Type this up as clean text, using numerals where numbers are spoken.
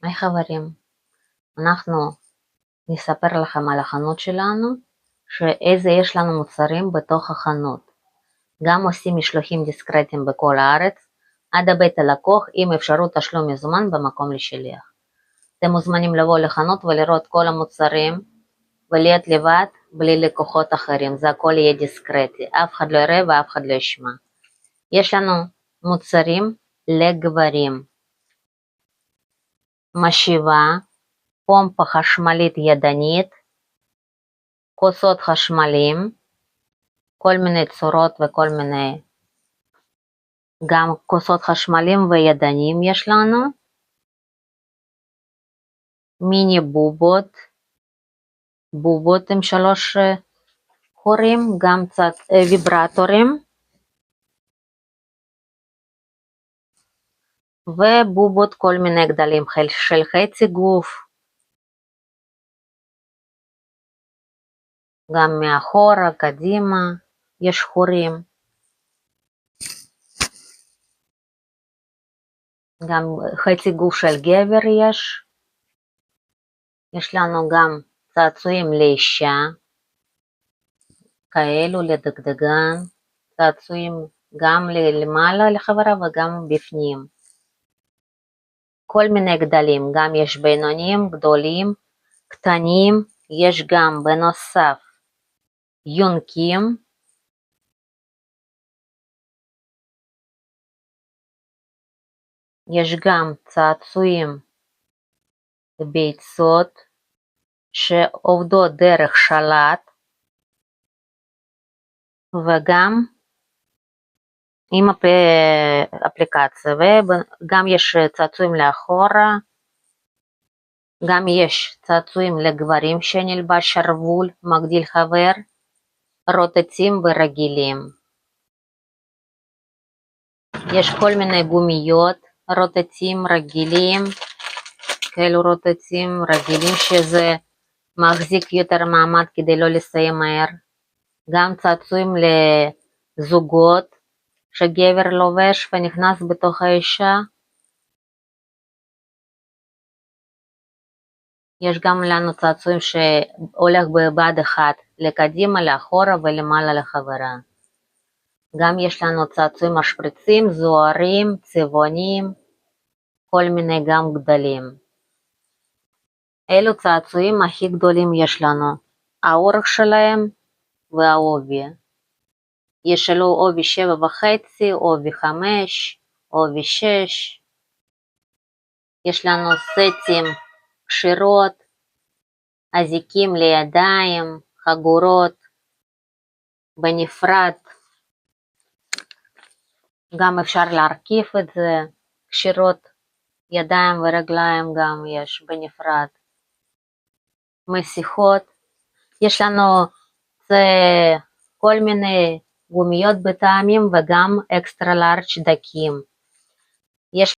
היי חברים, אנחנו נספר לכם על החנות שלנו, שאיזה יש לנו מוצרים בתוך החנות. גם עושים משלוחים דיסקרטיים בכל הארץ, עד הבית הלקוח עם אפשרות תשלום מזומן במקום לשליח. אתם מוזמנים לבוא לחנות ולראות כל המוצרים ולהיות לבד בלי לקוחות אחרים, זה הכל יהיה דיסקרטי, אף אחד לא יראה ואף אחד לא ישמע. יש לנו מוצרים לגברים, משיבה, פומפה חשמלית ידנית, כוסות חשמליים, כל מיני צורות וכל מיני, גם כוסות חשמליים וידניים יש לנו, מיני בובות, בובות עם 3 חורים, גם קצת ויברטורים, ובובות כל מיני גדלים של חצי גוף, גם מאחורה, קדימה, יש חורים, גם חצי גוף של גבר יש לנו גם צעצועים לאישה, כאלו לדגדגן, צעצועים גם למעלה לחברה וגם בפנים. כל מיני גדלים, גם יש בינוניים, גדולים, קטנים, יש גם בנוסף יונקים, יש גם צעצועים ביצות שעובדות דרך שלט וגם עם אפליקציה, וגם יש צעצועים לאחורה, גם יש צעצועים לגברים שנלבש שרוול, מגדיל חבר, רוטטים ורגילים. יש כל מיני גומיות, רוטטים רגילים, כאלו רוטטים רגילים שזה מחזיק יותר מעמד כדי לא לסיים מהר. גם צעצועים לזוגות שגבר לובש ונכנס בתוך האישה. יש גם לנו צעצועים שהולך בבד אחד, לקדימה, לאחורה ולמעלה לחברה. גם יש לנו צעצועים משפריצים, זוהרים, צבעונים, כל מיני גם גדלים. אלו צעצועים הכי גדולים יש לנו, האורך שלהם והעובי. יש לו עובי 7.5, עובי 5, עובי 6. יש לנו סטים, קשירות, אזיקים לידיים, חגורות, בנפרד. גם אפשר להרכיב את זה, קשירות ידיים ורגליים גם יש בנפרד. מסיכות, יש לנו כל מיני גומיות בטעמים וגם אקסטרה לארג' דקים. יש